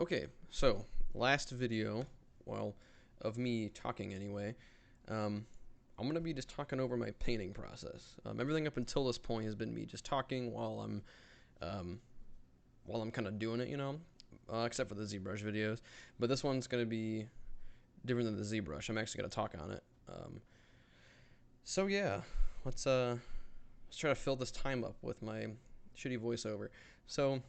Okay, so last video, well, of me talking anyway, I'm gonna be just talking over my painting process. Everything up until this point has been me just talking um, while I'm kind of doing it, except for the ZBrush videos. But this one's gonna be different than the ZBrush. I'm actually gonna talk on it. So yeah, let's uh, let's try to fill this time up with my shitty voiceover. So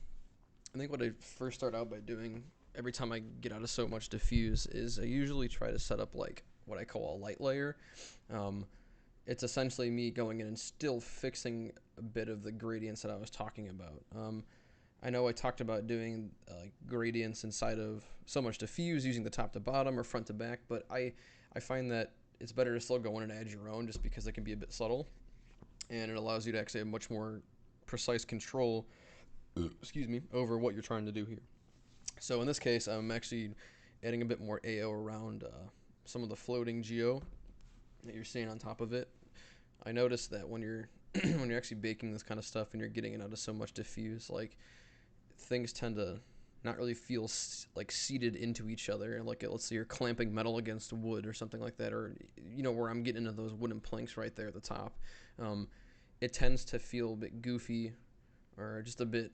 I think what I first start out by doing every time I get out of so much diffuse is I usually try to set up like what I call a light layer. Um, it's essentially me going in and still fixing a bit of the gradients that I was talking about. I know I talked about doing gradients inside of so much diffuse using the top to bottom or front to back, but I find that it's better to still go in and add your own just because it can be a bit subtle and it allows you to actually have much more precise control excuse me, over what you're trying to do here. So in this case, I'm actually adding a bit more AO around some of the floating geo that you're seeing on top of it. I noticed that when you're when you're actually baking this kind of stuff and you're getting it out of so much diffuse, like things tend to not really feel like seated into each other. Like let's say you're clamping metal against wood or something like that, or where I'm getting into those wooden planks right there at the top. Um, it tends to feel a bit goofy or just a bit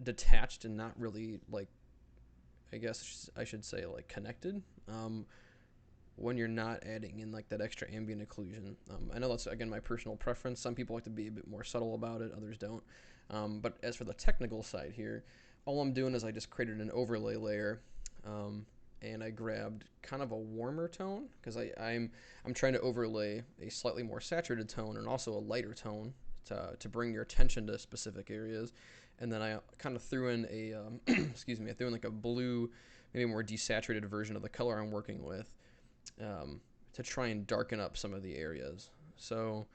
detached and not really like I guess I should say like connected when you're not adding in like that extra ambient occlusion. I know that's again my personal preference. Some people like to be a bit more subtle about it, others don't. But as for the technical side here, all I'm doing is I just created an overlay layer, and I grabbed kind of a warmer tone because I'm trying to overlay a slightly more saturated tone and also a lighter tone to bring your attention to specific areas. And then I kind of threw in a excuse me, I threw in like a blue, maybe more desaturated version of the color I'm working with to try and darken up some of the areas. So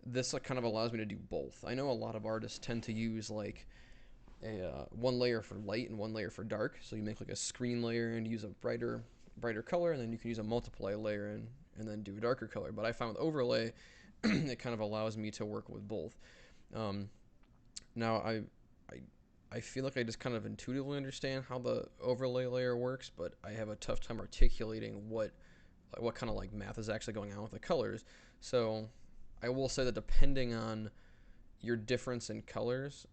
this kind of allows me to do both. I know a lot of artists tend to use like a one layer for light and one layer for dark. So you make like a screen layer and use a brighter color, and then you can use a multiply layer and then do a darker color. But I found with overlay, it kind of allows me to work with both. Um, now I I feel like I just kind of intuitively understand how the overlay layer works, but I have a tough time articulating what kind of like math is actually going on with the colors. So I will say that depending on your difference in colors,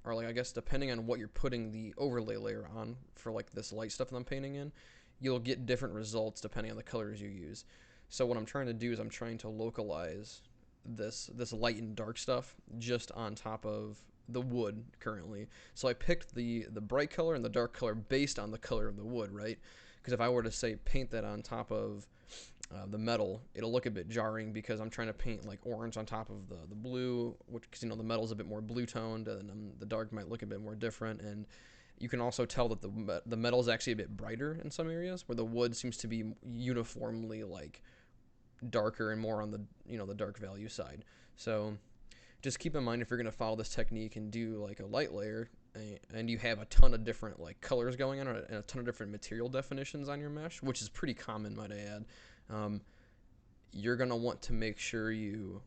or like I guess depending on what you're putting the overlay layer on for like this light stuff that I'm painting in, you'll get different results depending on the colors you use. So what I'm trying to do is I'm trying to localize this light and dark stuff just on top of the wood currently. So I picked the bright color and the dark color based on the color of the wood, right? Because if I were to say paint that on top of the metal, it'll look a bit jarring because I'm trying to paint like orange on top of the blue, which because the metal's a bit more blue toned, and the dark might look a bit more different. And you can also tell that the metal is actually a bit brighter in some areas, where the wood seems to be uniformly like darker and more on the dark value side. So just keep in mind if you're going to follow this technique and do like a light layer and you have a ton of different like colors going on and a ton of different material definitions on your mesh, which is pretty common, might I add. um, you're going to want to make sure you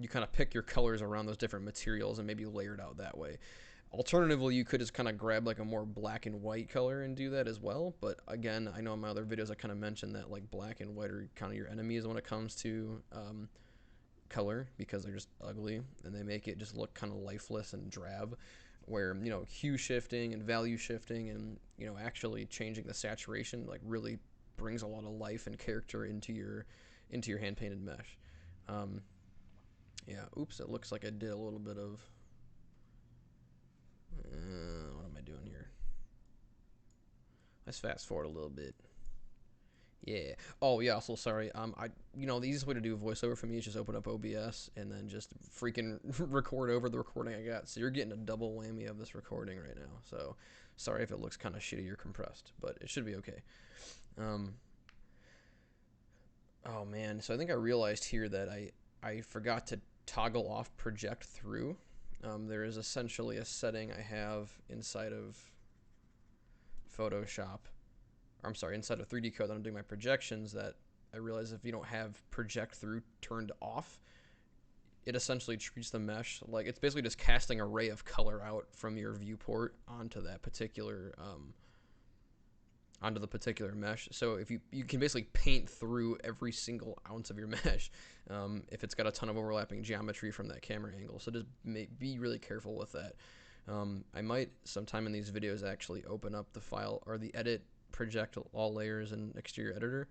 kind of pick your colors around those different materials and maybe layer it out that way. Alternatively, you could just kind of grab like a more black and white color and do that as well. But again, I know in my other videos I kind of mentioned that like black and white are kind of your enemies when it comes to color because they're just ugly and they make it just look kind of lifeless and drab. Where hue shifting and value shifting and actually changing the saturation like really brings a lot of life and character into your hand painted mesh. Um, yeah. Oops. It looks like I did a little bit of what am I doing here? Let's fast forward a little bit. Yeah. Oh, yeah. Also, sorry. The easiest way to do a voiceover for me is just open up OBS and then just freaking record over the recording I got. So you're getting a double whammy of this recording right now. So sorry if it looks kind of shitty or compressed, but it should be okay. Um. Oh man. So I think I realized here that I forgot to toggle off project through. There is essentially a setting I have inside of Photoshop, or I'm sorry, inside of 3D Code that I'm doing my projections that I realize if you don't have project through turned off, it essentially treats the mesh like it's basically just casting a ray of color out from your viewport onto that particular onto the particular mesh. So if you can basically paint through every single ounce of your mesh if it's got a ton of overlapping geometry from that camera angle. So just be really careful with that. I might sometime in these videos actually open up the file or the edit project all layers in exterior editor,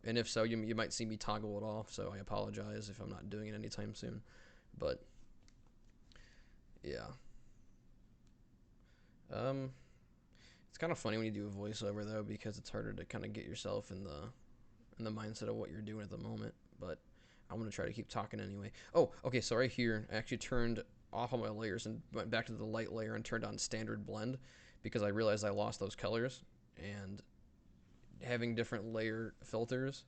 and if so, you might see me toggle it off, so I apologize if I'm not doing it anytime soon. But yeah, it's kind of funny when you do a voiceover though, because it's harder to kind of get yourself in the mindset of what you're doing at the moment. But I'm gonna try to keep talking anyway. Oh, okay, so right here I actually turned off all my layers and went back to the light layer and turned on standard blend, because I realized I lost those colors, and having different layer filters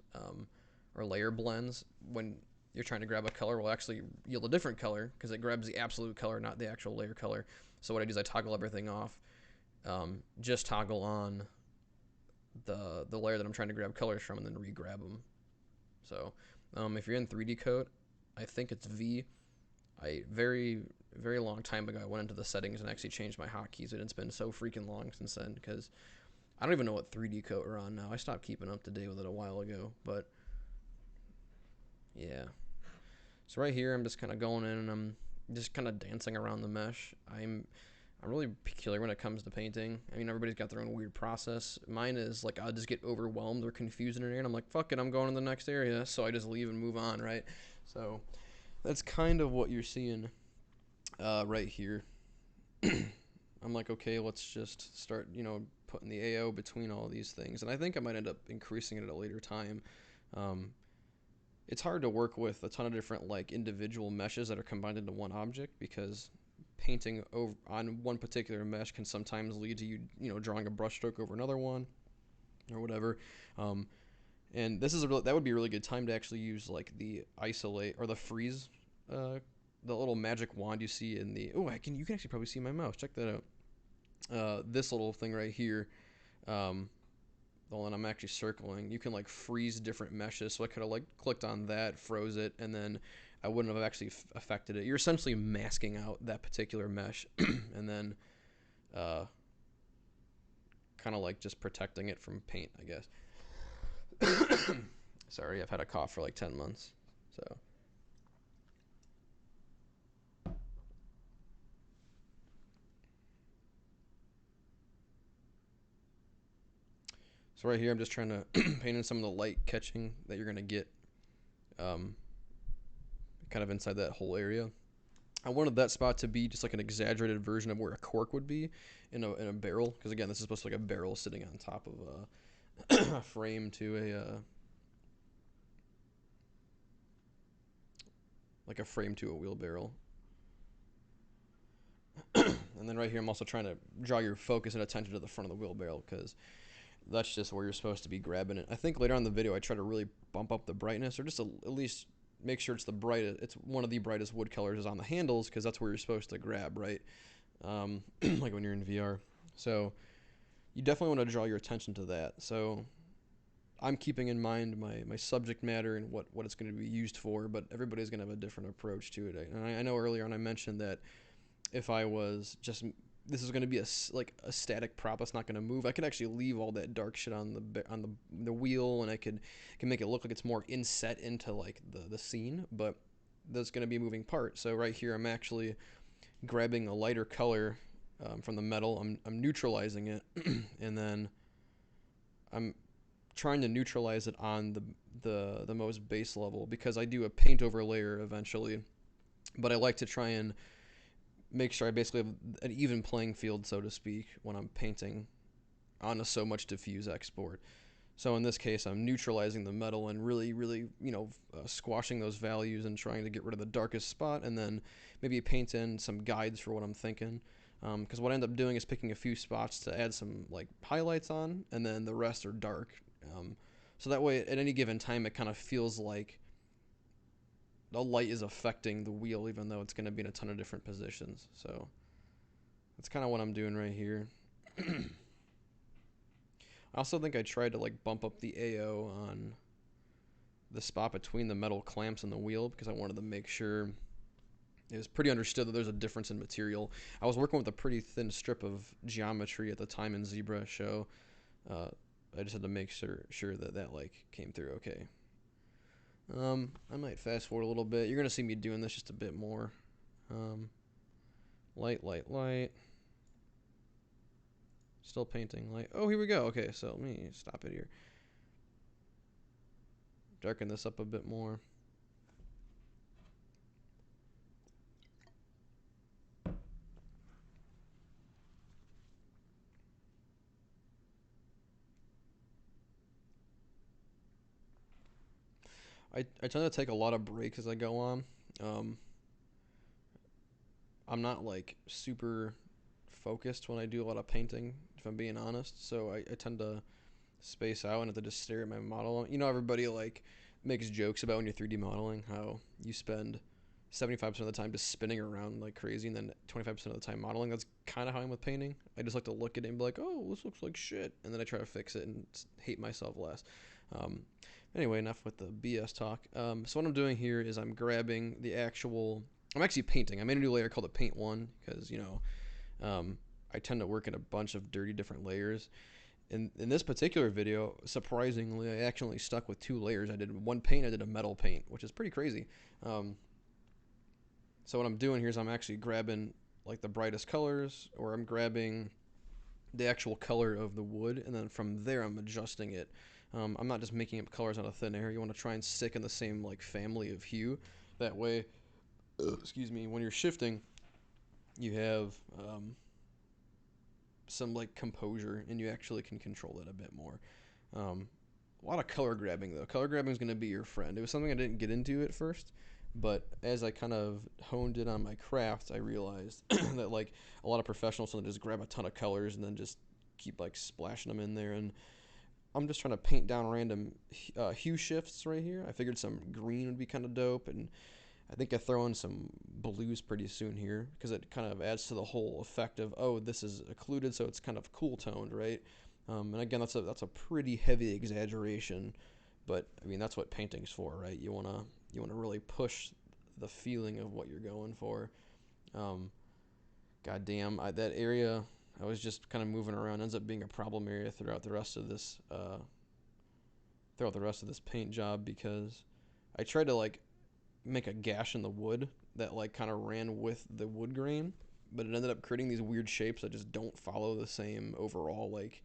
or layer blends when you're trying to grab a color will actually yield a different color, because it grabs the absolute color, not the actual layer color. So what I do is I toggle everything off, just toggle on the layer that I'm trying to grab colors from, and then re-grab them. So if you're in 3D code, I think it's V. I very long time ago I went into the settings and actually changed my hotkeys, and it's been so freaking long since then, because I don't even know what 3D code we're on now. I stopped keeping up to date with it a while ago, but yeah. So right here I'm just kind of going in and I'm just kind of dancing around the mesh. I'm really peculiar when it comes to painting. I mean, everybody's got their own weird process. Mine is like I'll just get overwhelmed or confused in an area, and I'm like, fuck it, I'm going to the next area. So I just leave and move on, right? So that's kind of what you're seeing right here. I'm like, okay, let's just start, putting the AO between all these things. And I think I might end up increasing it at a later time. It's hard to work with a ton of different like individual meshes that are combined into one object, because painting over on one particular mesh can sometimes lead to you drawing a brushstroke over another one or whatever. And this is that would be a really good time to actually use like the isolate or the freeze, the little magic wand you see in the you can actually probably see my mouse. Check that out. This little thing right here, the one I'm actually circling, you can like freeze different meshes. So I could have like clicked on that, froze it, and then I wouldn't have actually affected it. You're essentially masking out that particular mesh and then kind of like just protecting it from paint, I guess. Sorry, I've had a cough for like 10 months. So right here, I'm just trying to paint in some of the light catching that you're going to get kind of inside that whole area. I wanted that spot to be just like an exaggerated version of where a cork would be in a barrel, because again, this is supposed to be like a barrel sitting on top of a frame to a frame to a wheelbarrow. And then right here, I'm also trying to draw your focus and attention to the front of the wheelbarrow, because that's just where you're supposed to be grabbing it. I think later on in the video I try to really bump up the brightness, or just at least make sure it's the brightest. It's one of the brightest wood colors is on the handles, because that's where you're supposed to grab, right? Like when you're in VR. So you definitely want to draw your attention to that. So I'm keeping in mind my subject matter and what it's going to be used for, but everybody's going to have a different approach to it. And I know earlier on I mentioned that if I was just this is going to be a static prop that's not going to move, I could actually leave all that dark shit on the wheel, and I can make it look like it's more inset into like the scene, but that's going to be a moving part. So right here I'm actually grabbing a lighter color from the metal. I'm neutralizing it and then I'm trying to neutralize it on the most base level, because I do a paint over layer eventually, but I like to try and make sure I basically have an even playing field, so to speak, when I'm painting on a so much diffuse export. So in this case, I'm neutralizing the metal and really squashing those values and trying to get rid of the darkest spot, and then maybe paint in some guides for what I'm thinking. Because what I end up doing is picking a few spots to add some like highlights on, and then the rest are dark. So that way, at any given time, it kind of feels like the light is affecting the wheel, even though it's going to be in a ton of different positions. So that's kind of what I'm doing right here. I also think I tried to like bump up the AO on the spot between the metal clamps and the wheel, because I wanted to make sure it was pretty understood that there's a difference in material. I was working with a pretty thin strip of geometry at the time in Zebra show. Uh, I just had to make sure that that like came through okay. I might fast forward a little bit. You're gonna see me doing this just a bit more. Light, light, light. Still painting light. Oh, here we go. Okay, so let me stop it here. Darken this up a bit more. I tend to take a lot of breaks as I go on. Um, I'm not like super focused when I do a lot of painting, if I'm being honest. So I tend to space out and have to just stare at my model. You know, everybody like makes jokes about when you're 3D modeling how you spend 75% of the time just spinning around like crazy and then 25% of the time modeling. That's kind of how I'm with painting. I just like to look at it and be like, oh, this looks like shit. And then I try to fix it and hate myself less. Um, anyway, enough with the BS talk. So what I'm doing here is I'm grabbing the actual... I'm actually painting. I made a new layer called a Paint 1 because, you know, I tend to work in a bunch of dirty different layers. In this particular video, surprisingly, I actually stuck with 2 layers. I did one paint, I did a metal paint, which is pretty crazy. So what I'm doing here is I'm actually grabbing like the brightest colors, or I'm grabbing the actual color of the wood, and then from there I'm adjusting it. I'm not just making up colors out of thin air. You want to try and stick in the same like family of hue. That way, excuse me, when you're shifting, you have some like composure, and you actually can control it a bit more. A lot of color grabbing though. Color grabbing is going to be your friend. It was something I didn't get into at first, but as I kind of honed in on my craft, I realized that like a lot of professionals will just grab a ton of colors and then just keep like splashing them in there. And I'm just trying to paint down random hue shifts right here. I figured some green would be kind of dope, and I think I throw in some blues pretty soon here because it kind of adds to the whole effect of, oh, this is occluded, so it's kind of cool toned, right? And again, that's a pretty heavy exaggeration, but I mean that's what painting's for, right? You wanna really push the feeling of what you're going for. God damn, that area I was just kind of moving around ends up being a problem area throughout the rest of this paint job because I tried to like make a gash in the wood that like kind of ran with the wood grain, but it ended up creating these weird shapes that just don't follow the same overall like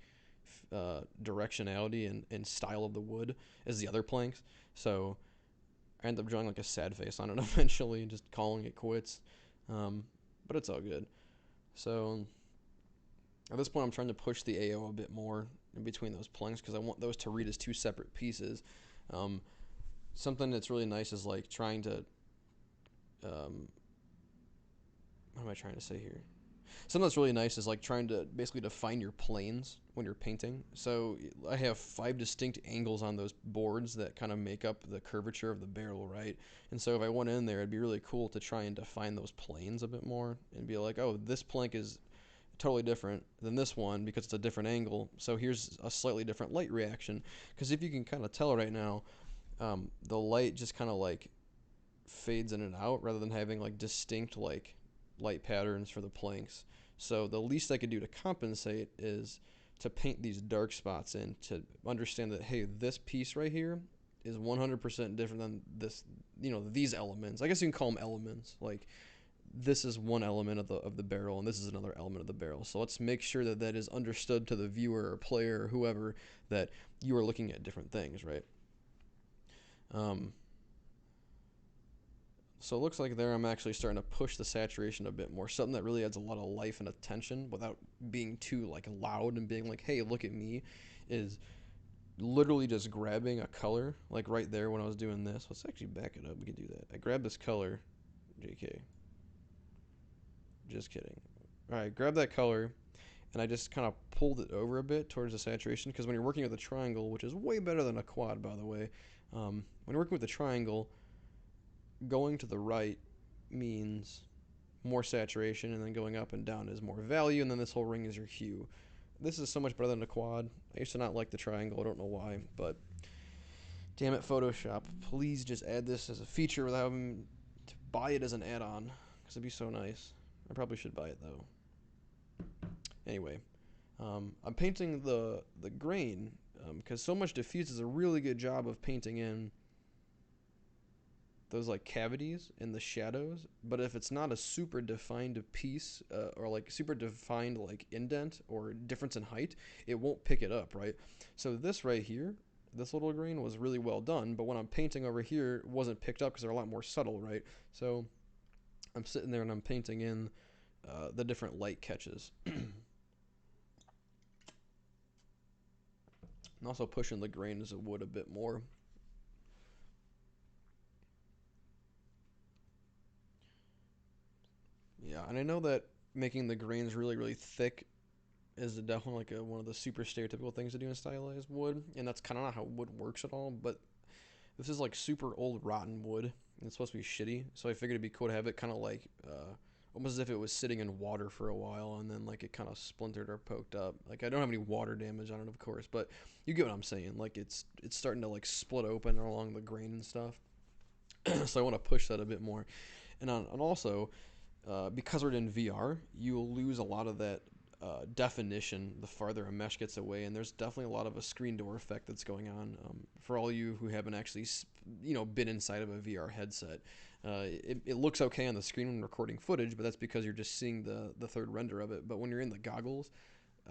directionality and style of the wood as the other planks. So I ended up drawing like a sad face on it eventually and just calling it quits. But it's all good. So at this point I'm trying to push the AO a bit more in between those planks because I want those to read as 2 separate pieces. Something that's really nice is like trying to what am I trying to say here? Something that's really nice is like trying to basically define your planes when you're painting. So I have 5 distinct angles on those boards that kind of make up the curvature of the barrel, right? And so if I went in there, it'd be really cool to try and define those planes a bit more and be like, oh, this plank is totally different than this one because it's a different angle. So here's a slightly different light reaction. Because if you can kind of tell right now, the light just kind of like fades in and out rather than having like distinct like light patterns for the planks. So the least I could do to compensate is to paint these dark spots in to understand that, hey, this piece right here is 100% different than this, you know, these elements. I guess you can call them elements. Like this is one element of the barrel and this is another element of the barrel. So let's make sure that that is understood to the viewer or player or whoever that you are looking at different things, right? So it looks like there I'm actually starting to push the saturation a bit more, something that really adds a lot of life and attention without being too like loud and being like, hey, look at me, is literally just grabbing a color, like right there when I was doing this. Let's actually back it up. We can do that. I grabbed this color, JK. Just kidding. All right, grab that color, and I just kind of pulled it over a bit towards the saturation because when you're working with a triangle, which is way better than a quad, by the way, when you're working with a triangle, going to the right means more saturation, and then going up and down is more value, and then this whole ring is your hue. This is so much better than a quad. I used to not like the triangle. I don't know why, but damn it, Photoshop. Please just add this as a feature without having to buy it as an add-on. because it'd be so nice. I probably should buy it though. Anyway, I'm painting the grain because So Much Diffuse does a really good job of painting in those like cavities in the shadows. But if it's not a super defined piece or like super defined like indent or difference in height, it won't pick it up, right? So this right here, this little grain was really well done, but when I'm painting over here, it wasn't picked up because they're a lot more subtle, right? So I'm sitting there and I'm painting in the different light catches. And also pushing the grains of wood a bit more. Yeah, and I know that making the grains really, really thick is definitely like one of the super stereotypical things to do in stylized wood, and that's kind of not how wood works at all. But this is like super old rotten wood, and it's supposed to be shitty, so I figured it'd be cool to have it kind of like almost as if it was sitting in water for a while, and then like it kind of splintered or poked up. Like I don't have any water damage on it, of course, but you get what I'm saying. Like it's starting to like split open along the grain and stuff. So I want to push that a bit more, and also because we're in VR, you'll lose a lot of that definition the farther a mesh gets away, and there's definitely a lot of a screen door effect that's going on. For all you who haven't actually, been inside of a VR headset, it looks okay on the screen when recording footage, but that's because you're just seeing the third render of it. But when you're in the goggles,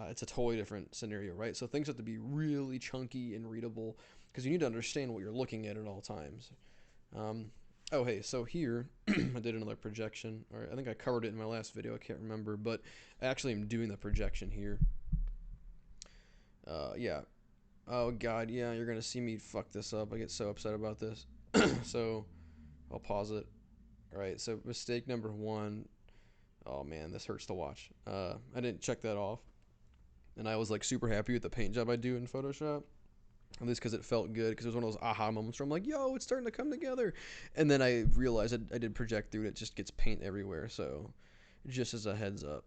it's a totally different scenario, right? So things have to be really chunky and readable because you need to understand what you're looking at all times. Um, oh, hey, so here I did another projection. Or I think I covered it in my last video. I can't remember, but I actually am doing the projection here. Yeah. Oh God, yeah. You're gonna see me fuck this up. I get so upset about this. So I'll pause it. All right. So mistake number one. Oh man, this hurts to watch. I didn't check that off, and I was like super happy with the paint job I do in Photoshop. At least because it felt good, because it was one of those aha moments where I'm like, yo, it's starting to come together. And then I realized I did project through it. It just gets paint everywhere. So just as a heads up,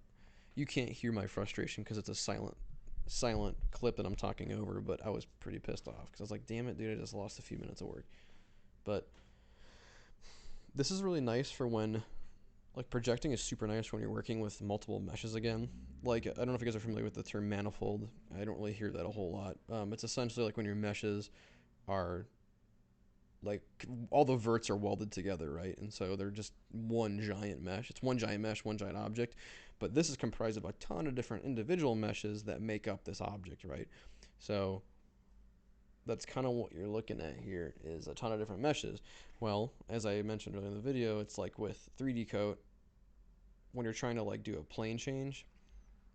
you can't hear my frustration because it's a silent clip that I'm talking over. But I was pretty pissed off because I was like, damn it, dude, I just lost a few minutes of work. But this is really nice for when, like, projecting is super nice when you're working with multiple meshes again. Like, I don't know if you guys are familiar with the term manifold. I don't really hear that a whole lot. It's essentially like when your meshes are like all the verts are welded together, right? And so they're just one giant mesh. It's one giant mesh, one giant object. But this is comprised of a ton of different individual meshes that make up this object, right? So that's kind of what you're looking at here is a ton of different meshes. Well, as I mentioned earlier in the video, it's like with 3D coat, when you're trying to like do a plane change,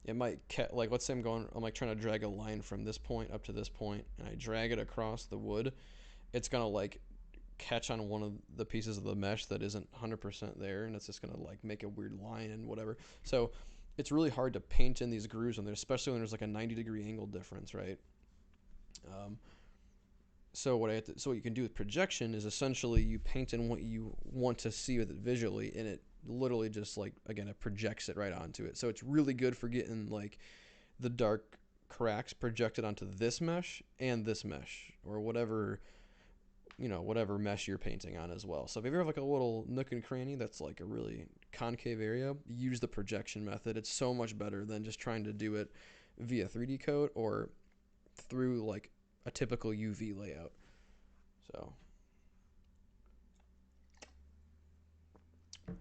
it might like, let's say I'm like trying to drag a line from this point up to this point, and I drag it across the wood. It's gonna like catch on one of the pieces of the mesh that isn't 100% there, and it's just gonna like make a weird line and whatever. So it's really hard to paint in these grooves when especially when there's like a 90-degree angle difference, right? So what you can do with projection is essentially you paint in what you want to see with it visually, and it literally just like, again, it projects it right onto it. So it's really good for getting like the dark cracks projected onto this mesh and this mesh, or whatever whatever mesh you're painting on as well. So if you ever have like a little nook and cranny that's like a really concave area, use the projection method. It's so much better than just trying to do it via 3D coat or through like a typical UV layout.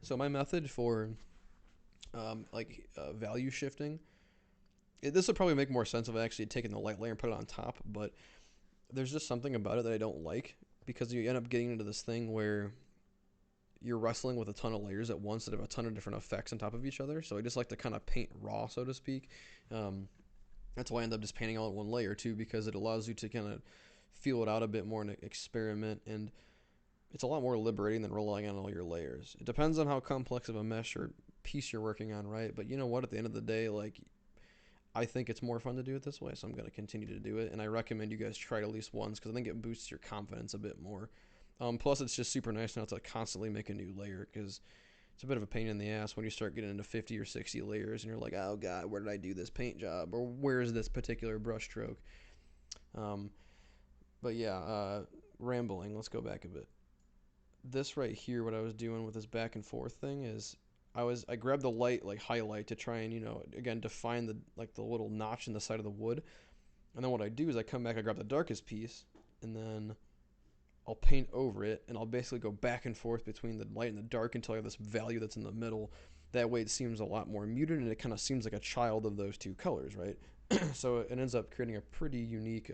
So my method for value shifting, this would probably make more sense if I actually had taken the light layer and put it on top, but there's just something about it that I don't like, because you end up getting into this thing where you're wrestling with a ton of layers at once that have a ton of different effects on top of each other. So I just like to kind of paint raw, so to speak. That's why I end up just painting all in one layer too, because it allows you to kind of feel it out a bit more and experiment, and it's a lot more liberating than relying on all your layers. It depends on how complex of a mesh or piece you're working on, right? But you know what? At the end of the day, like, I think it's more fun to do it this way, so I'm going to continue to do it. And I recommend you guys try it at least once, because I think it boosts your confidence a bit more. Plus, it's just super nice now to constantly make a new layer, because it's a bit of a pain in the ass when you start getting into 50 or 60 layers, and you're like, oh god, where did I do this paint job? Or where is this particular brush stroke? But yeah, rambling, let's go back a bit. This right here, what I was doing with this back and forth thing is I grabbed the light like highlight to try and again define the little notch in the side of the wood, and then what I do is I come back, I grab the darkest piece, and then I'll paint over it, and I'll basically go back and forth between the light and the dark until I have this value that's in the middle. That way it seems a lot more muted, and it kind of seems like a child of those two colors, right? So it ends up creating a pretty unique,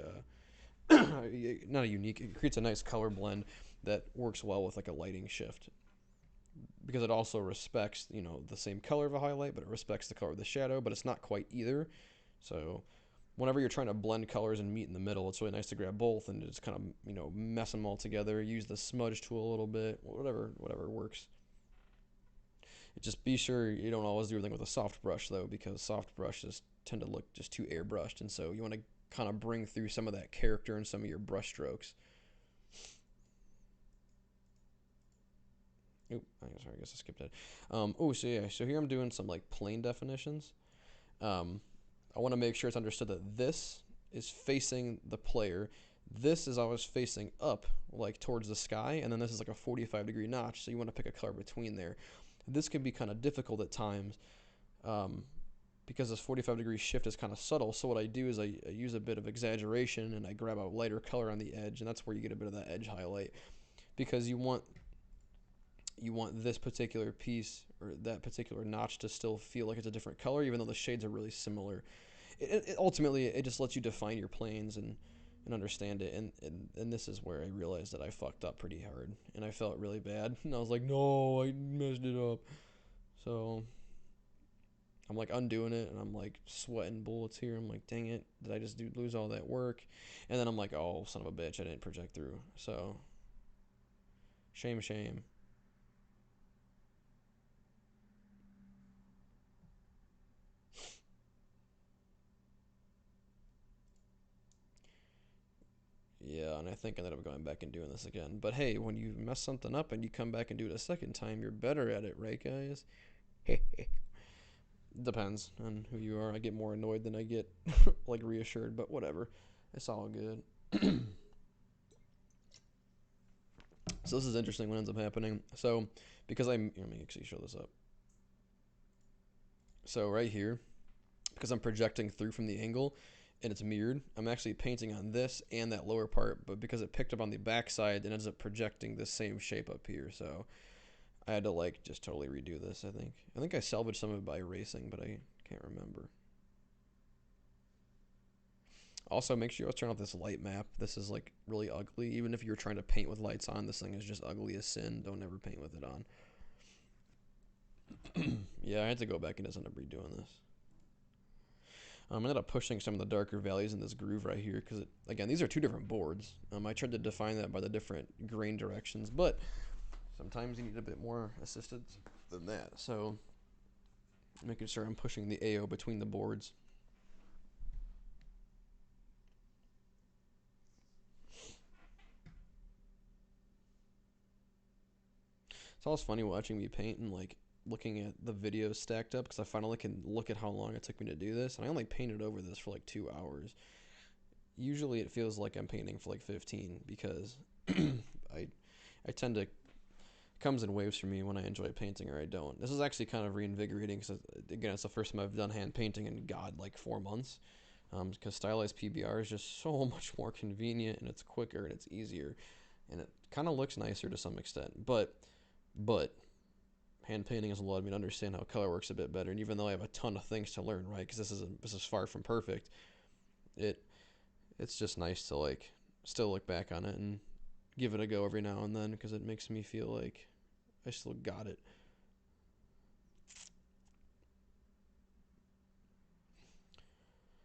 not a unique, it creates a nice color blend that works well with like a lighting shift. Because it also respects, the same color of a highlight, but it respects the color of the shadow, but it's not quite either. So whenever you're trying to blend colors and meet in the middle, it's really nice to grab both and just kind of, mess them all together. Use the smudge tool a little bit, whatever works. Just be sure you don't always do everything with a soft brush though, because soft brushes tend to look just too airbrushed, and so you want to kind of bring through some of that character in some of your brush strokes. Oop, sorry, I guess I skipped it. So here I'm doing some like plane definitions. I want to make sure it's understood that this is facing the player. This is always facing up, like towards the sky, and then this is like a 45-degree notch, so you want to pick a color between there. This can be kind of difficult at times because this 45-degree shift is kind of subtle, so what I do is I use a bit of exaggeration and I grab a lighter color on the edge, and that's where you get a bit of that edge highlight, because you want this particular piece or that particular notch to still feel like it's a different color, even though the shades are really similar. Ultimately, it just lets you define your planes and understand it. And this is where I realized that I fucked up pretty hard, and I felt really bad. And I was like, no, I messed it up. So I'm like undoing it, and I'm like sweating bullets here. I'm like, dang it, did I just lose all that work? And then I'm like, oh, son of a bitch, I didn't project through. So shame. Yeah, and I think I ended up going back and doing this again. But hey, when you mess something up and you come back and do it a second time, you're better at it, right, guys? Depends on who you are. I get more annoyed than I get like reassured, but whatever. It's all good. So this is interesting what ends up happening. So because let me actually show this up. So right here, because I'm projecting through from the angle and it's mirrored, I'm actually painting on this and that lower part, but because it picked up on the back side, it ends up projecting the same shape up here. So I had to like just totally redo this. I think I salvaged some of it by erasing, but I can't remember. Also, make sure you turn off this light map. This is like really ugly. Even if you're trying to paint with lights on, this thing is just ugly as sin. Don't ever paint with it on. Yeah, I had to go back and just end up redoing this. I ended up pushing some of the darker values in this groove right here because, again, these are two different boards. I tried to define that by the different grain directions, but sometimes you need a bit more assistance than that. So making sure I'm pushing the AO between the boards. It's always funny watching me paint and like looking at the videos stacked up because I finally can look at how long it took me to do this, and I only painted over this for like 2 hours. Usually it feels like I'm painting for like 15 because I tend to, it comes in waves for me when I enjoy painting or I don't. This is actually kind of reinvigorating because again, it's the first time I've done hand painting in like 4 months. Because stylized PBR is just so much more convenient, and it's quicker and it's easier, and it kind of looks nicer to some extent. But hand painting has allowed me to understand how color works a bit better. And even though I have a ton of things to learn, right? Because this is far from perfect. It's just nice to like still look back on it and give it a go every now and then because it makes me feel like I still got it.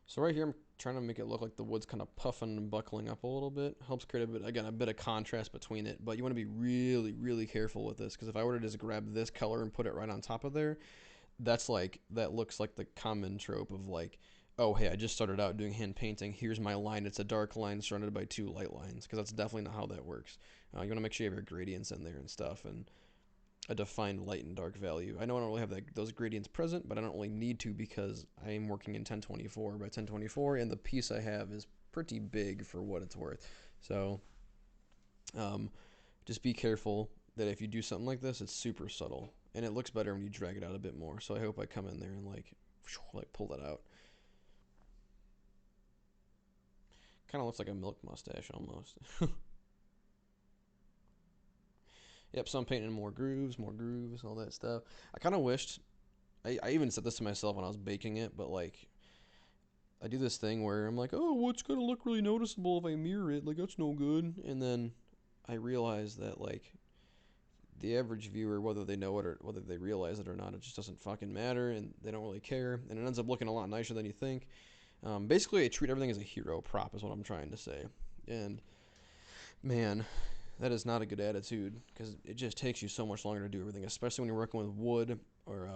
So right here, I'm trying to make it look like the wood's kind of puffing and buckling up a little bit. Helps create a bit of contrast between it. But you want to be really, really careful with this because if I were to just grab this color and put it right on top of there, that looks like the common trope of like, oh hey, I just started out doing hand painting. Here's my line. It's a dark line surrounded by 2 light lines because that's definitely not how that works. You want to make sure you have your gradients in there and stuff and a defined light and dark value. I know I don't really have those gradients present, but I don't really need to because I am working in 1024 by 1024, and the piece I have is pretty big for what it's worth. So just be careful that if you do something like this, it's super subtle. and it looks better when you drag it out a bit more. So I hope I come in there and like pull that out. Kind of looks like a milk mustache almost. Yep, so I'm painting more grooves, all that stuff. I kind of wished, I even said this to myself when I was baking it, but like, I do this thing where I'm like, oh, what's going to look really noticeable if I mirror it? Like, that's no good. And then I realize that, like, the average viewer, whether they know it or whether they realize it or not, it just doesn't fucking matter, and they don't really care, and it ends up looking a lot nicer than you think. Basically, I treat everything as a hero prop, is what I'm trying to say. And, man, that is not a good attitude, because it just takes you so much longer to do everything, especially when you're working with wood or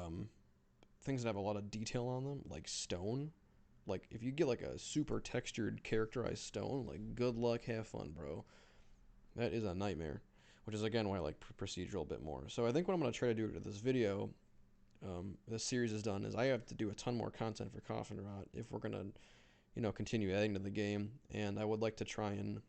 things that have a lot of detail on them, like stone. Like, if you get like a super textured, characterized stone, like, good luck, have fun, bro. That is a nightmare, which is again why I like procedural a bit more. So I think what I'm going to try to do with this video, this series is done, is I have to do a ton more content for Coffin Rot if we're going to, continue adding to the game, and I would like to try and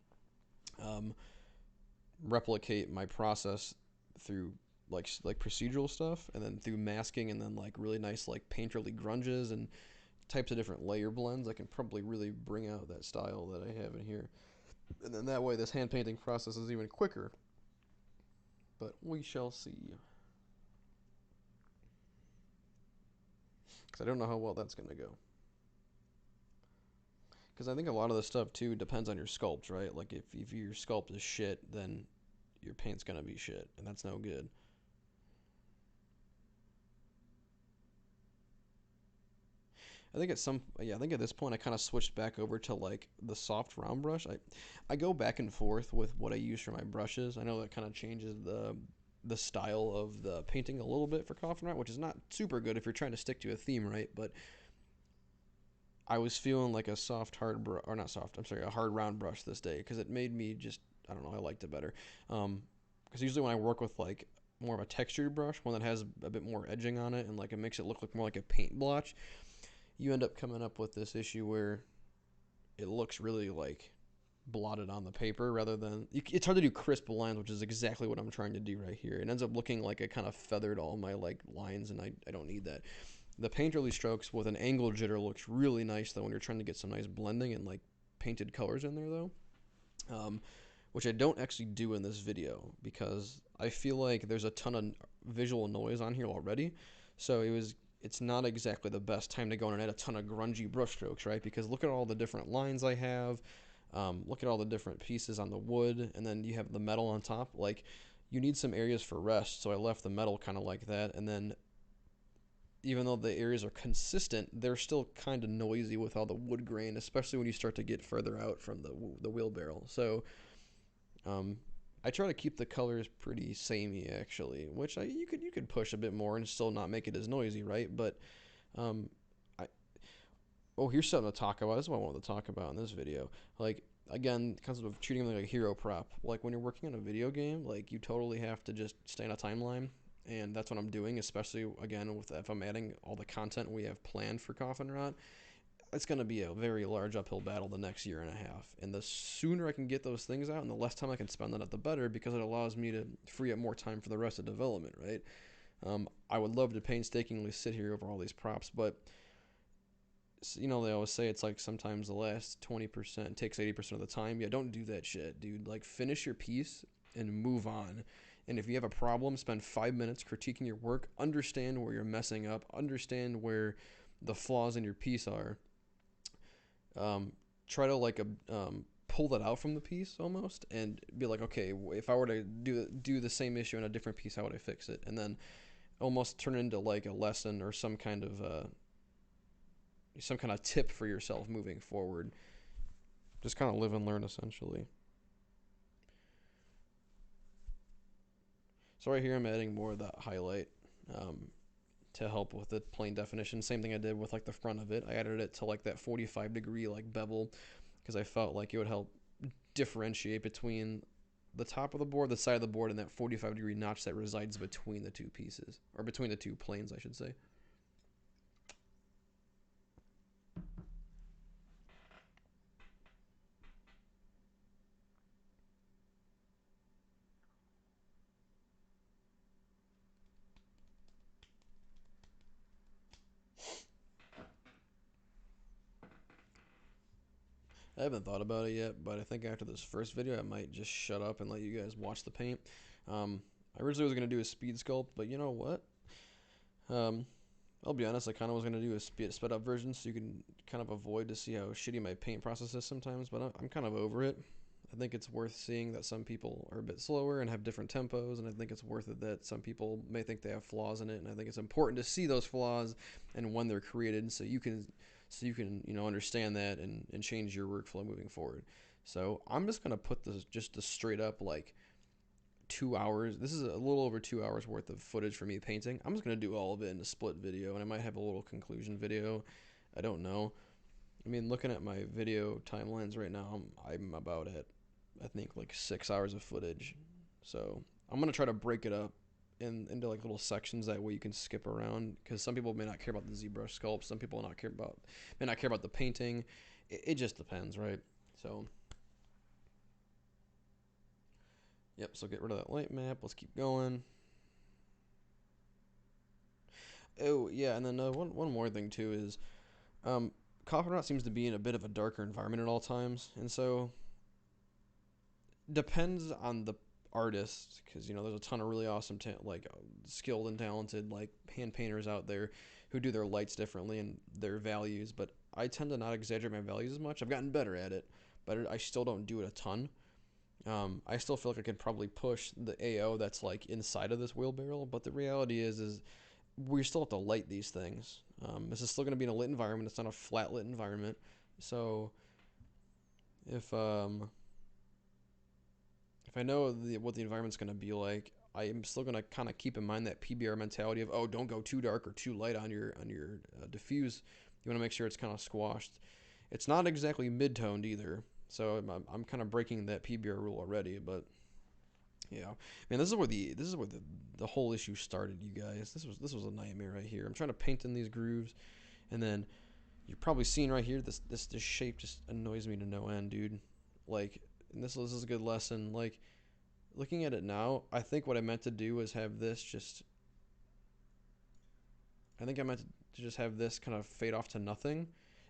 replicate my process through like procedural stuff, and then through masking, and then like really nice like painterly grunges and types of different layer blends. I can probably really bring out that style that I have in here, and then that way this hand painting process is even quicker. But we shall see, because I don't know how well that's going to go. Because I think a lot of the stuff too depends on your sculpt, right? Like if your sculpt is shit, then your paint's going to be shit, and that's no good. I think I think at this point I kind of switched back over to like the soft round brush. I go back and forth with what I use for my brushes. I know that kind of changes the style of the painting a little bit for Coffin Rot, which is not super good if you're trying to stick to a theme, right? But I was feeling like a a hard round brush this day, because it made me just, I don't know, I liked it better. Because usually when I work with like more of a textured brush, one that has a bit more edging on it, and like it makes it look like more like a paint blotch, you end up coming up with this issue where it looks really like blotted on the paper rather than, it's hard to do crisp lines, which is exactly what I'm trying to do right here. It ends up looking like I kind of feathered all my like lines, and I don't need that. The painterly strokes with an angle jitter looks really nice though when you're trying to get some nice blending and like painted colors in there though, which I don't actually do in this video because I feel like there's a ton of visual noise on here already. So it's not exactly the best time to go in and add a ton of grungy brush strokes, right? Because look at all the different lines I have. Look at all the different pieces on the wood, and then you have the metal on top. Like, you need some areas for rest, so I left the metal kind of like that. And then, even though the areas are consistent, they're still kind of noisy with all the wood grain, especially when you start to get further out from the wheel barrel. So, I try to keep the colors pretty samey actually, which you could push a bit more and still not make it as noisy, right? But um, I here's something to talk about. This is what I wanted to talk about in this video. Like, again, the concept of treating them like a hero prop. Like when you're working on a video game, like you totally have to just stay on a timeline, and that's what I'm doing. Especially again with if I'm adding all the content we have planned for Coffin Rot, it's going to be a very large uphill battle the next year and a half. And the sooner I can get those things out and the less time I can spend on it, the better, because it allows me to free up more time for the rest of development, right? I would love to painstakingly sit here over all these props, but they always say it's like sometimes the last 20% takes 80% of the time. Yeah, don't do that shit, dude. Like, finish your piece and move on. And if you have a problem, spend 5 minutes critiquing your work, understand where you're messing up, understand where the flaws in your piece are. Try to like pull that out from the piece almost, and be like, okay, if I were to do the same issue in a different piece, how would I fix it? And then almost turn it into like a lesson or some kind of tip for yourself moving forward. Just kind of live and learn, essentially. So right here I'm adding more of that highlight to help with the plain definition. Same thing I did with like the front of it. I added it to like that 45-degree like bevel, because I felt like it would help differentiate between the top of the board, the side of the board, and that 45-degree notch that resides between the two pieces, or between the two planes, I should say. I haven't thought about it yet, but I think after this first video, I might just shut up and let you guys watch the paint. Um, I originally was gonna do a speed sculpt, but you know what? Um, I'll be honest, I kind of was gonna do a sped up version so you can kind of avoid to see how shitty my paint process is sometimes. But I'm kind of over it. I think it's worth seeing that some people are a bit slower and have different tempos, and I think it's worth it that some people may think they have flaws in it, and I think it's important to see those flaws and when they're created, so you can understand that and change your workflow moving forward. So I'm just gonna put this just a straight up like 2 hours. This is a little over 2 hours worth of footage for me painting. I'm just gonna do all of it in a split video, and I might have a little conclusion video. I don't know. I mean, looking at my video timelines right now, I'm about at, I think, like 6 hours of footage. So I'm gonna try to break it up into like little sections, that way you can skip around, because some people may not care about the ZBrush sculpt, some people may not care about the painting. It just depends, right? So yep. So get rid of that light map. Let's keep going. Oh yeah, and then one more thing too is um, Copperknot seems to be in a bit of a darker environment at all times, and so depends on the artist, because there's a ton of really awesome skilled and talented like hand painters out there who do their lights differently and their values, but I tend to not exaggerate my values as much. I've gotten better at it, but I still don't do it a ton. I still feel like I could probably push the AO that's like inside of this wheelbarrow, but the reality is we still have to light these things. This is still going to be in a lit environment. It's not a flat lit environment. So if I know what the environment's going to be like, I am still going to kind of keep in mind that PBR mentality of, oh, don't go too dark or too light on your diffuse. You want to make sure it's kind of squashed. It's not exactly mid-toned either, so I'm kind of breaking that PBR rule already. But yeah, man, this is where the whole issue started, you guys. This was a nightmare right here. I'm trying to paint in these grooves, and then you're probably seeing right here this shape just annoys me to no end, dude. Like, and this is a good lesson. Like, looking at it now, I think what I meant to do was have this just. I think I meant to just have this kind of fade off to nothing,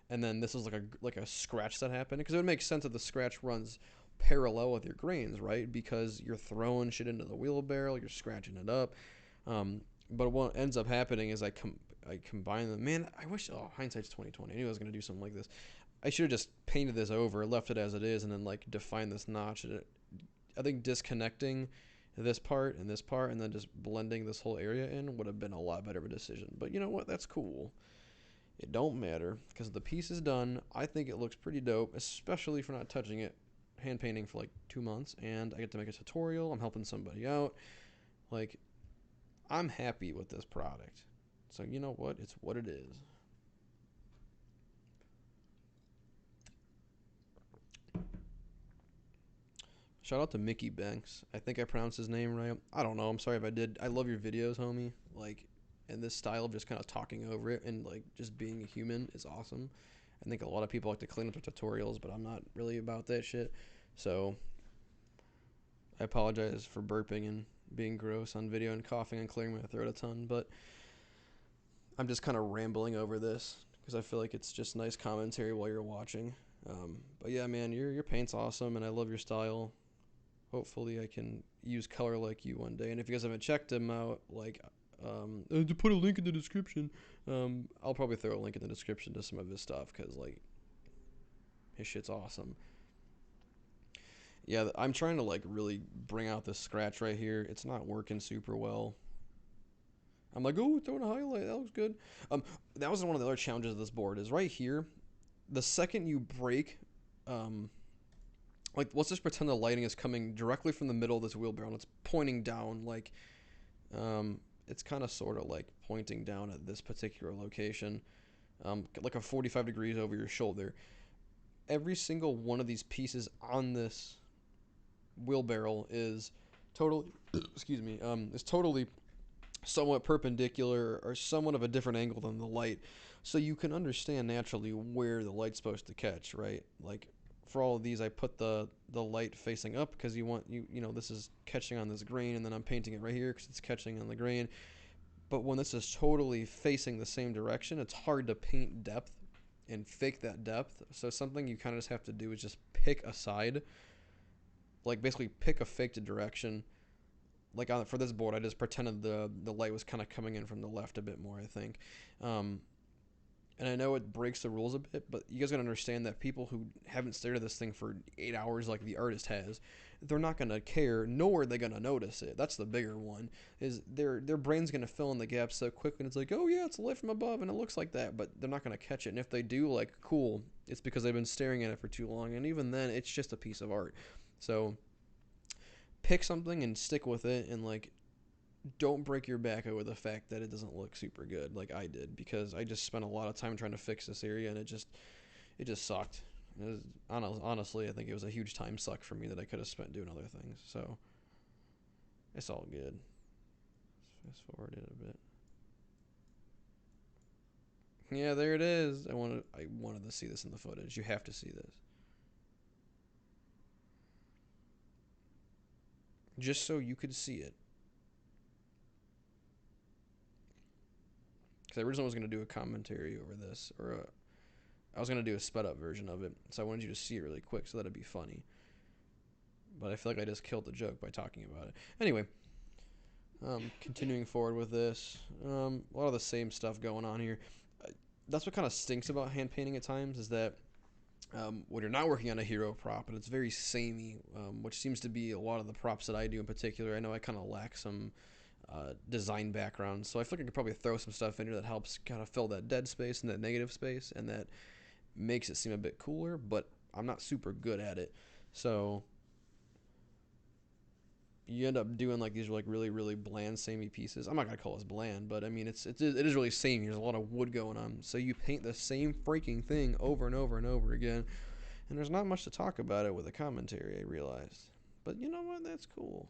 and then this is like a scratch that happened, because it would make sense if the scratch runs parallel with your grains, right? Because you're throwing shit into the wheelbarrow, you're scratching it up. But what ends up happening is I combine them. Man, I wish. Oh, hindsight's 2020. I knew I was gonna do something like this. I should have just painted this over, left it as it is, and then like defined this notch. I think disconnecting this part, and then just blending this whole area in would have been a lot better of a decision. But you know what? That's cool. It don't matter, because the piece is done. I think it looks pretty dope, especially for not touching it. Hand painting for like 2 months, and I get to make a tutorial. I'm helping somebody out. Like, I'm happy with this product. So you know what? It's what it is. Shout out to Miki Bencz. I think I pronounced his name right. I don't know. I'm sorry if I did. I love your videos, homie. Like, and this style of just kind of talking over it and like just being a human is awesome. I think a lot of people like to clean up their tutorials, but I'm not really about that shit. So I apologize for burping and being gross on video and coughing and clearing my throat a ton, but I'm just kind of rambling over this because I feel like it's just nice commentary while you're watching. But yeah, man, your paint's awesome, and I love your style. Hopefully I can use color like you one day. And if you guys haven't checked him out, like, to put a link in the description, I'll probably throw a link in the description to some of his stuff, because like his shit's awesome. Yeah, I'm trying to like really bring out this scratch right here. It's not working super well. I'm like, oh, throwing a highlight, that looks good. That was one of the other challenges of this board, is right here. The second you break, like, let's just pretend the lighting is coming directly from the middle of this wheelbarrow and it's pointing down, like, it's kind of sort of like pointing down at this particular location, like a 45 degrees over your shoulder. Every single one of these pieces on this wheelbarrow is totally, excuse me, is totally somewhat perpendicular or somewhat of a different angle than the light, so you can understand naturally where the light's supposed to catch, right? Like, for all of these, I put the light facing up because this is catching on this grain, and then I'm painting it right here because it's catching on the grain. But when this is totally facing the same direction, it's hard to paint depth and fake that depth. So something you kind of just have to do is just pick a side, like basically pick a faked direction. Like for this board, I just pretended the light was kind of coming in from the left a bit more, I think. And I know it breaks the rules a bit, but you guys gotta understand that people who haven't stared at this thing for 8 hours like the artist has, they're not gonna care, nor are they gonna notice it. That's the bigger one. Is their brain's gonna fill in the gaps so quickly, and it's like, oh yeah, it's a light from above, and it looks like that, but they're not gonna catch it. And if they do, like, cool, it's because they've been staring at it for too long, and even then, it's just a piece of art. So pick something and stick with it, and like don't break your back over the fact that it doesn't look super good like I did, because I just spent a lot of time trying to fix this area, and it just sucked. Honestly, I think it was a huge time suck for me that I could have spent doing other things. So it's all good. Let's fast forward it a bit. Yeah, there it is. I wanted to see this in the footage. You have to see this. Just so you could see it. Because I originally was going to do a commentary over this, or I was going to do a sped up version of it, so I wanted you to see it really quick so that it'd be funny. But I feel like I just killed the joke by talking about it. Anyway, continuing forward with this, a lot of the same stuff going on here. That's what kind of stinks about hand painting at times, is that when you're not working on a hero prop and it's very samey, which seems to be a lot of the props that I do in particular. I know I kind of lack some design background, so I feel like I could probably throw some stuff in here that helps kind of fill that dead space and that negative space, and that makes it seem a bit cooler, but I'm not super good at it. So you end up doing like these like really, really bland samey pieces. I'm not gonna call this bland, but I mean it is really samey. There's a lot of wood going on, so you paint the same freaking thing over and over and over again, and there's not much to talk about it with a commentary, I realized. But you know what, that's cool.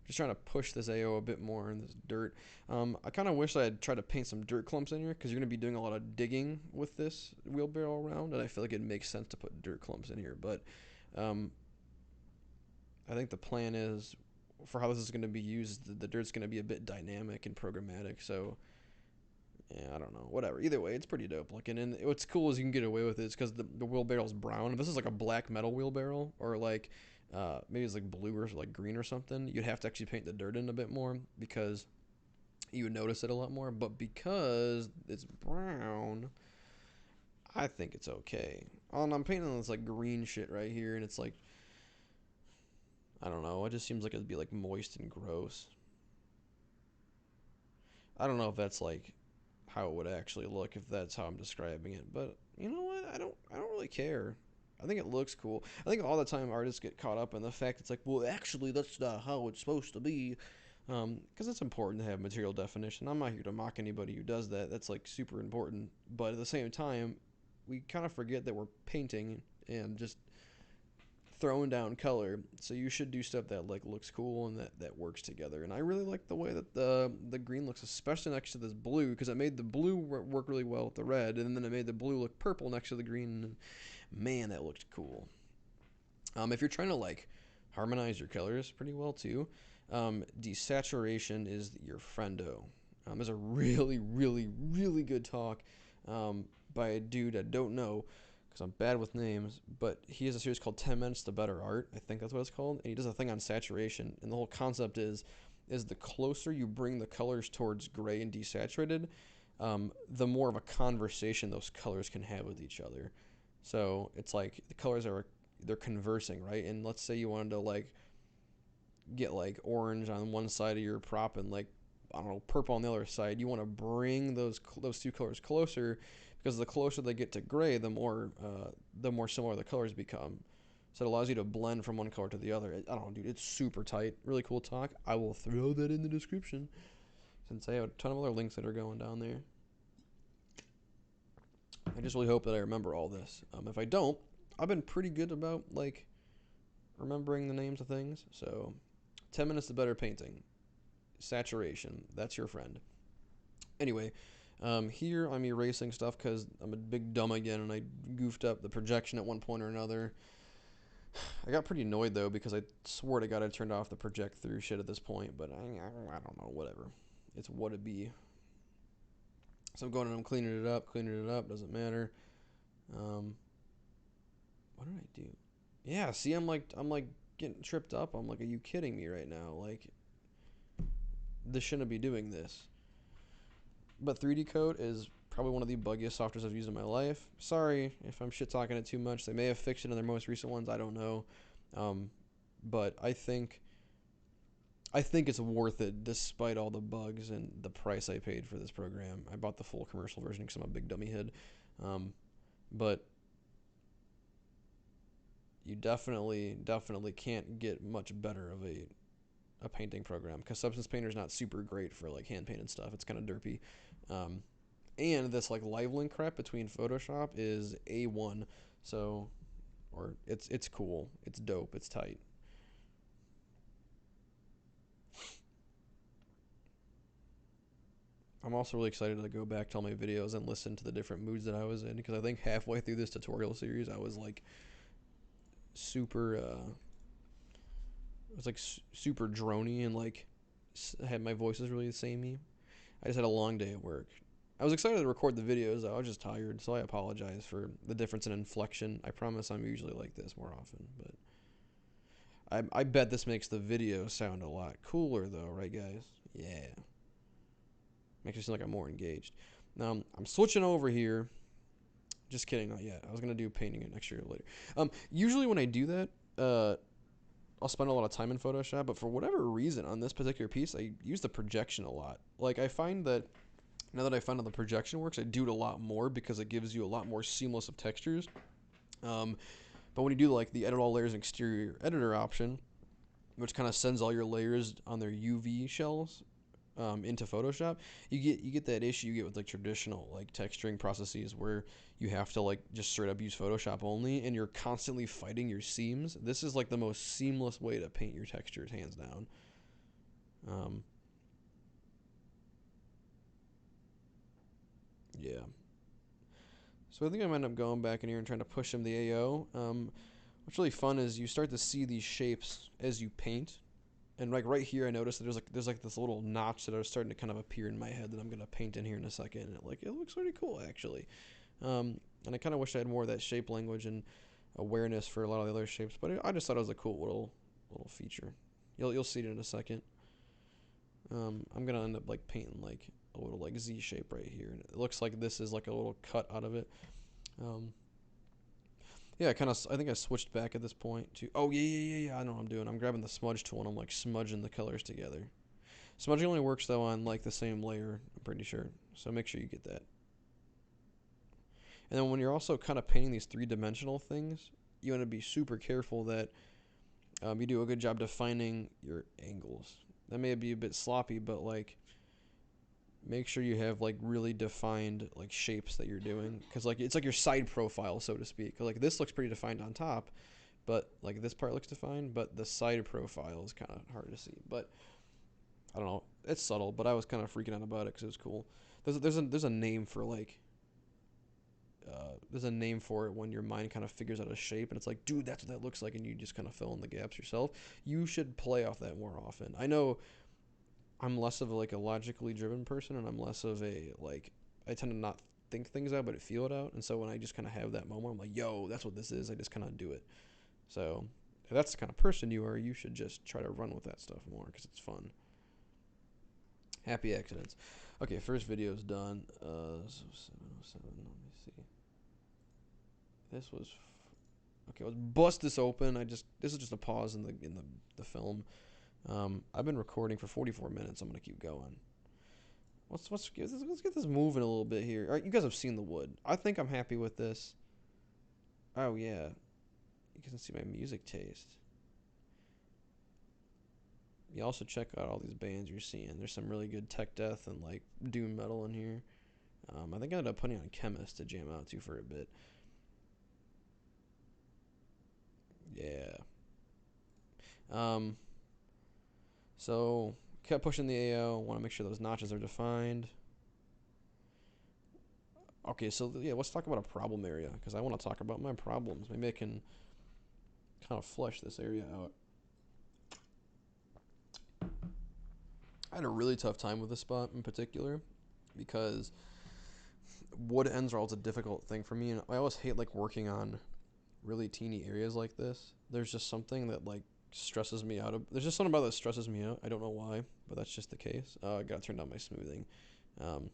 Just trying to push this AO a bit more in this dirt. I kind of wish I had tried to paint some dirt clumps in here, because you're going to be doing a lot of digging with this wheelbarrow around, and I feel like it makes sense to put dirt clumps in here. But I think the plan is, for how this is going to be used, the dirt's going to be a bit dynamic and programmatic. So yeah, I don't know. Whatever. Either way, it's pretty dope looking. And what's cool is you can get away with it because the wheelbarrow's brown. If this is like a black metal wheelbarrow, or like maybe it's like blue or like green or something, you'd have to actually paint the dirt in a bit more, because you would notice it a lot more. But because it's brown, I think it's okay. And I'm painting this like green shit right here, and it's like, I don't know, it just seems like it'd be like moist and gross. I don't know if that's like how it would actually look if that's how I'm describing it, but you know what? I don't really care. I think it looks cool. I think all the time artists get caught up in the fact it's like, well, actually, that's not how it's supposed to be, because it's important to have material definition. I'm not here to mock anybody who does that. That's like super important. But at the same time, we kind of forget that we're painting and just throwing down color, so you should do stuff that like looks cool and that works together. And I really like the way that the green looks, especially next to this blue, because it made the blue work really well with the red, and then it made the blue look purple next to the green, and man, that looked cool. If you're trying to like harmonize your colors pretty well too, desaturation is your friendo. There's a really, really, really good talk by a dude I don't know, because I'm bad with names, but he has a series called 10 Minutes to Better Art. I think that's what it's called. And he does a thing on saturation. And the whole concept is the closer you bring the colors towards gray and desaturated, the more of a conversation those colors can have with each other. So it's like the colors they're conversing, right? And let's say you wanted to like get like orange on one side of your prop and like, I don't know, purple on the other side. You want to bring those two colors closer, because the closer they get to gray, the more similar the colors become. So it allows you to blend from one color to the other. I don't know, dude, it's super tight. Really cool talk. I will throw that in the description, since I have a ton of other links that are going down there. I just really hope that I remember all this. If I don't, I've been pretty good about like remembering the names of things. So 10 Minutes to Better Painting. Saturation. That's your friend. Anyway, here I'm erasing stuff because I'm a big dumb again, and I goofed up the projection at one point or another. I got pretty annoyed though, because I swore to God I turned off the project through shit at this point, but I don't know, whatever. It's what it be. So I'm going and I'm cleaning it up, doesn't matter. What did I do? Yeah, see, I'm like getting tripped up. I'm like, are you kidding me right now? Like, this shouldn't be doing this. But 3D Code is probably one of the buggiest softwares I've used in my life. Sorry if I'm shit talking it too much. They may have fixed it in their most recent ones. I don't know. But I think it's worth it despite all the bugs and the price I paid for this program. I bought the full commercial version because I'm a big dummy head. But you definitely can't get much better of a painting program because Substance Painter is not super great for like hand painted stuff. It's kind of derpy. And this like live link crap between Photoshop is A1. So, or it's cool. It's dope. It's tight. I'm also really excited to go back to all my videos and listen to the different moods that I was in because I think halfway through this tutorial series I was like super it was like super drony and like had my voice was really samey. I just had a long day at work. I was excited to record the videos though. I was just tired, so I apologize for the difference in inflection. I promise I'm usually like this more often, but I bet this makes the video sound a lot cooler though, right guys? Yeah. Makes it seem like I'm more engaged. Now I'm switching over here. Just kidding, not yet. I was gonna do painting it next year or later. Usually when I do that, I'll spend a lot of time in Photoshop, but for whatever reason on this particular piece, I use the projection a lot. Like I find that now that I found how the projection works, I do it a lot more because it gives you a lot more seamless of textures. But when you do like the edit all layers exterior editor option, which kind of sends all your layers on their UV shells into Photoshop, you get that issue you get with like traditional like texturing processes where you have to like just straight up use Photoshop only, and you're constantly fighting your seams. This is like the most seamless way to paint your textures, hands down. Yeah. So I think I'm gonna end up going back in here and trying to push him the AO. What's really fun is you start to see these shapes as you paint. And like right here, I noticed that there's like this little notch that are starting to kind of appear in my head that I'm gonna paint in here in a second. And it looks really cool actually. And I kind of wish I had more of that shape language and awareness for a lot of the other shapes. But I just thought it was a cool little feature. You'll see it in a second. I'm gonna end up like painting like a little like Z shape right here, and it looks like this is like a little cut out of it. Yeah, I think I switched back at this point to. Oh yeah. I know what I'm doing. I'm grabbing the smudge tool and I'm like smudging the colors together. Smudging only works though on like the same layer. I'm pretty sure. So make sure you get that. And then when you're also kind of painting these three-dimensional things, you want to be super careful that you do a good job defining your angles. That may be a bit sloppy, but like make sure you have like really defined like shapes that you're doing, because like it's like your side profile, so to speak. Like this looks pretty defined on top, but like this part looks defined, but the side profile is kind of hard to see. But I don't know, it's subtle, but I was kind of freaking out about it because it was cool. There's a name for like there's a name for it when your mind kind of figures out a shape and it's like, dude, that's what that looks like, and you just kind of fill in the gaps yourself. You should play off that more often. I know I'm less of like a logically driven person, and I'm less of a like I tend to not think things out, but feel it out. And so when I just kind of have that moment, I'm like, yo, that's what this is. I just kind of do it. So if that's the kind of person you are, you should just try to run with that stuff more because it's fun. Happy accidents. Okay, first video's done. So 707. Let me see. This was okay. Let's bust this open. This is just a pause in the film. I've been recording for 44 minutes. I'm gonna keep going. Let's get this moving a little bit here. All right, you guys have seen the wood. I think I'm happy with this. Oh yeah, you can see my music taste. You also check out all these bands you're seeing. There's some really good tech death and like doom metal in here. I think I ended up putting on Chemist to jam out to for a bit. Yeah. So kept pushing the AO. Want to make sure those notches are defined. Okay, so yeah, let's talk about a problem area because I want to talk about my problems. Maybe I can kind of flesh this area out. I had a really tough time with this spot in particular because wood ends are always a difficult thing for me, and I always hate like working on really teeny areas like this. There's just something that like stresses me out. There's just something about that stresses me out. I don't know why, but that's just the case. I gotta turn down my smoothing. Um,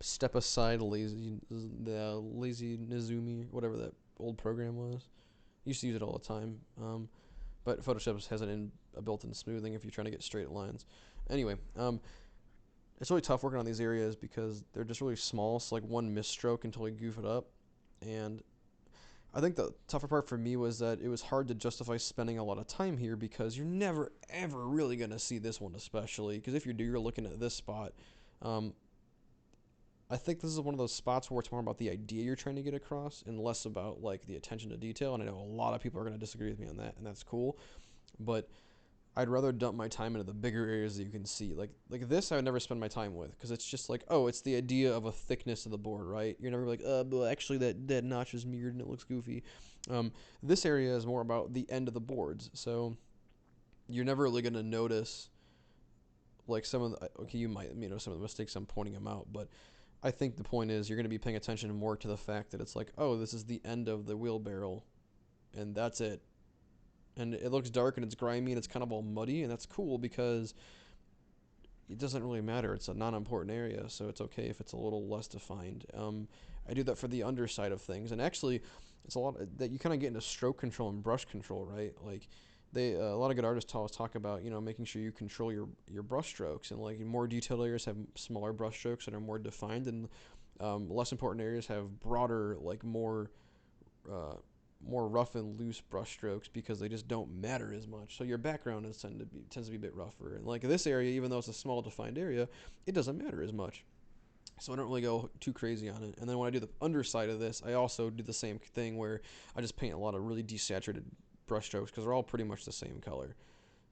Step aside, lazy Nizumi, whatever that old program was. I used to use it all the time. But Photoshop has a built-in smoothing if you're trying to get straight lines. Anyway, it's really tough working on these areas because they're just really small. So like one misstroke can totally goof it up. And I think the tougher part for me was that it was hard to justify spending a lot of time here because you're never ever really gonna see this one, especially because if you do, you're looking at this spot. Um, I think this is one of those spots where it's more about the idea you're trying to get across and less about like the attention to detail. And I know a lot of people are gonna disagree with me on that, and that's cool. But I'd rather dump my time into the bigger areas that you can see. Like this, I would never spend my time with because it's just like, oh, it's the idea of a thickness of the board, right? You're never like, but actually that notch is mirrored and it looks goofy. This area is more about the end of the boards, so you're never really gonna notice like some of the okay, you might some of the mistakes I'm pointing them out, but I think the point is you're gonna be paying attention more to the fact that it's like, oh, this is the end of the wheelbarrow, and that's it, and it looks dark and it's grimy and it's kind of all muddy, and that's cool because it doesn't really matter. It's a non-important area, so it's okay if it's a little less defined. I do that for the underside of things, and actually, it's a lot that you kind of get into stroke control and brush control, right? Like a lot of good artists always talk about making sure you control your brush strokes, and like more detailed areas have smaller brush strokes that are more defined, and less important areas have broader, like uh, more rough and loose brush strokes because they just don't matter as much. So your background tends to be a bit rougher. And like this area, even though it's a small defined area, it doesn't matter as much. So I don't really go too crazy on it. And then when I do the underside of this, I also do the same thing where I just paint a lot of really desaturated brush strokes because they're all pretty much the same color.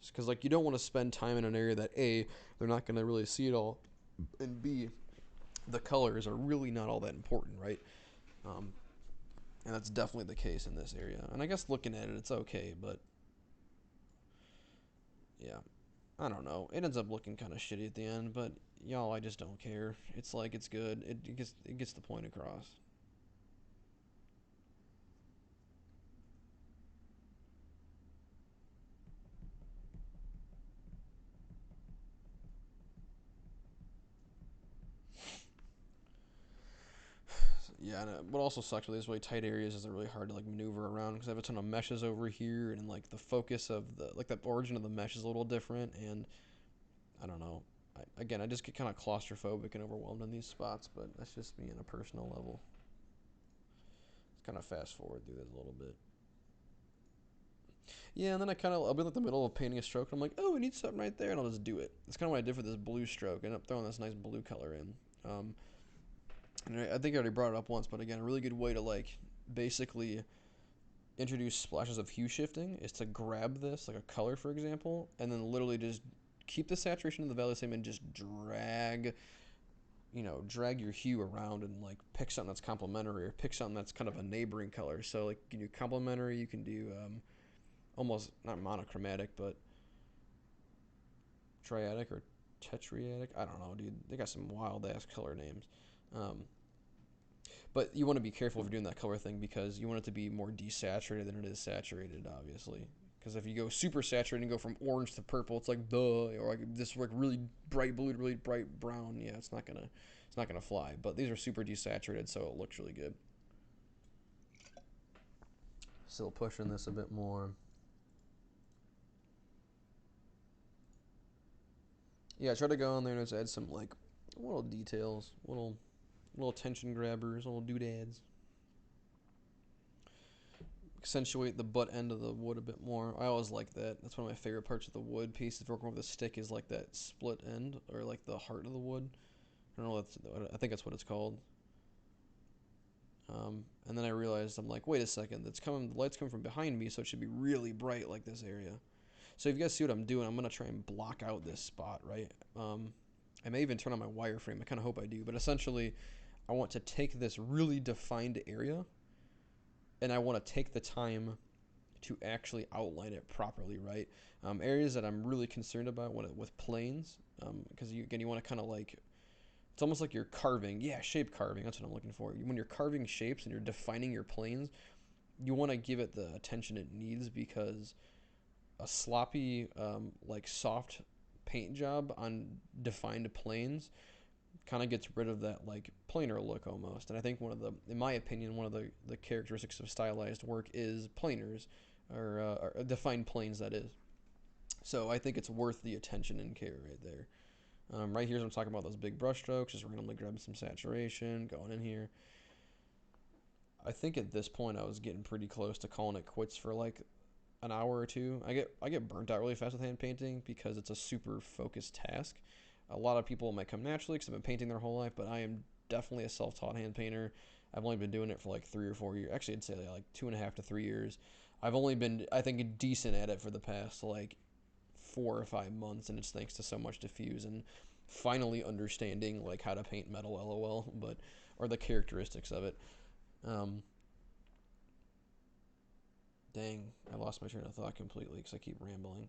Because like you don't want to spend time in an area that A, they're not going to really see it all, and B, the colors are really not all that important, right? Um, and that's definitely the case in this area. And I guess looking at it, it's okay, but yeah, I don't know. It ends up looking kind of shitty at the end, but y'all, I just don't care. It's like it's good. It gets the point across. Yeah, and what also sucks with these really tight areas is they're really hard to like maneuver around because I have a ton of meshes over here, and like the focus of the origin of the mesh is a little different, and I don't know. I just get kind of claustrophobic and overwhelmed in these spots, but that's just me on a personal level. Let's kind of fast forward through this a little bit. Yeah, and then I'll be in like the middle of painting a stroke, and I'm like, oh, we need something right there, and I'll just do it. That's kind of what I did for this blue stroke. I ended up throwing this nice blue color in. And I think I already brought it up once, but again, a really good way to like basically introduce splashes of hue shifting is to grab this, like a color, for example, and then literally just keep the saturation of the value the same and just drag your hue around and like pick something that's complementary or pick something that's kind of a neighboring color. So like you can do complementary, you can do almost not monochromatic, but triadic or tetriadic. I don't know, dude. They got some wild ass color names. Um, but you want to be careful if you're doing that color thing because you want it to be more desaturated than it is saturated, obviously. Because if you go super saturated and go from orange to purple, it's like duh, or like this like really bright blue to really bright brown. Yeah, it's not gonna fly. But these are super desaturated, so it looks really good. Still pushing this a bit more. Yeah, try to go on there and just add some like little details, little attention grabbers, little doodads. Accentuate the butt end of the wood a bit more. I always like that. That's one of my favorite parts of the wood piece. If working with a stick, is like that split end or like the heart of the wood. I don't know. I think that's what it's called. And then I realized I'm like, wait a second. The light's coming from behind me, so it should be really bright like this area. So if you guys see what I'm doing, I'm gonna try and block out this spot, right? I may even turn on my wireframe. I kind of hope I do, but essentially, I want to take this really defined area, and I want to take the time to actually outline it properly, right? Areas that I'm really concerned about with planes, because you want to kind of like It's almost like you're carving. Yeah, shape carving. That's what I'm looking for. When you're carving shapes and you're defining your planes, you want to give it the attention it needs, because a sloppy, like soft paint job on defined planes kind of gets rid of that like planar look almost. And I think in my opinion, one of the characteristics of stylized work is planars, or defined planes, that is. So I think it's worth the attention and care right there. Right here, I'm talking about those big brush strokes, just randomly grabbing some saturation, going in here. I think at this point I was getting pretty close to calling it quits for like an hour or two. I get burnt out really fast with hand painting because it's a super focused task. A lot of people might come naturally because they've been painting their whole life, but I am definitely a self-taught hand painter. I've only been doing it for like 3 or 4 years. Actually, I'd say like 2.5 to 3 years. I've only been, I think, decent at it for the past like 4 or 5 months, and it's thanks to so much diffuse and finally understanding like how to paint metal, lol, but or the characteristics of it. Um, Dang, I lost my train of thought completely because I keep rambling.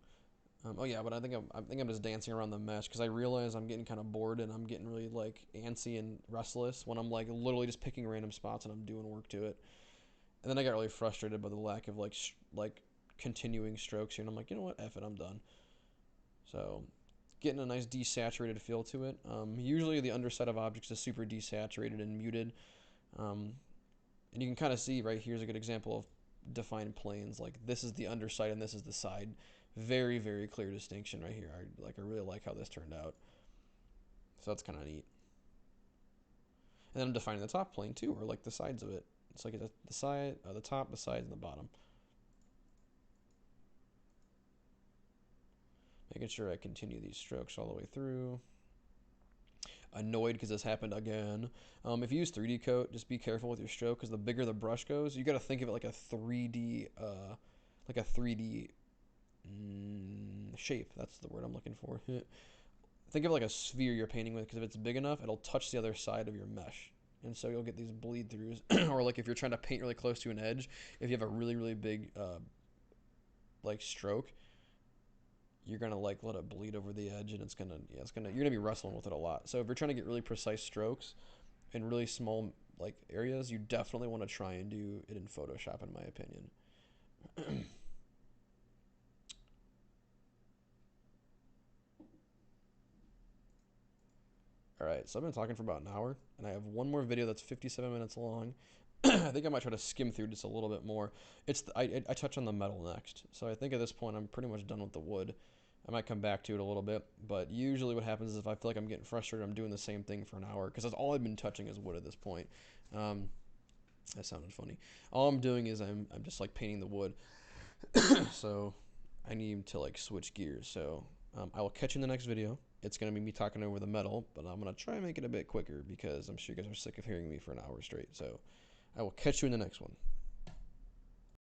Oh yeah, but I think I'm just dancing around the mesh because I realize I'm getting kind of bored and I'm getting really like antsy and restless when I'm like literally just picking random spots and I'm doing work to it. And then I got really frustrated by the lack of like continuing strokes here, and I'm like, you know what, F it, I'm done. So getting a nice desaturated feel to it. Usually the underside of objects is super desaturated and muted. Um, and you can kind of see right here's a good example of defined planes. Like this is the underside and this is the side. Very, very clear distinction right here. I really like how this turned out. So that's kind of neat. And then I'm defining the top plane too, or like the sides of it. It's like the side, the top, the sides, and the bottom. Making sure I continue these strokes all the way through. Annoyed because this happened again. If you use 3D coat, just be careful with your stroke because the bigger the brush goes, you got to think of it like a 3D, shape. That's the word I'm looking for. Think of it like a sphere you're painting with, because if it's big enough, it'll touch the other side of your mesh. And so you'll get these bleed throughs. Or like if you're trying to paint really close to an edge, if you have a really, really big like stroke, you're gonna like let it bleed over the edge, and you're gonna be wrestling with it a lot. So if you're trying to get really precise strokes in really small like areas, you definitely want to try and do it in Photoshop, in my opinion. All right, so I've been talking for about an hour, and I have one more video that's 57 minutes long. I think I might try to skim through just a little bit more. I touch on the metal next, so I think at this point I'm pretty much done with the wood. I might come back to it a little bit, but usually what happens is if I feel like I'm getting frustrated, I'm doing the same thing for an hour, because that's all I've been touching is wood at this point. Um, that sounded funny. All I'm doing is I'm just like painting the wood, so I need to like switch gears. So I will catch you in the next video. It's going to be me talking over the metal, but I'm going to try and make it a bit quicker because I'm sure you guys are sick of hearing me for an hour straight. So I will catch you in the next one.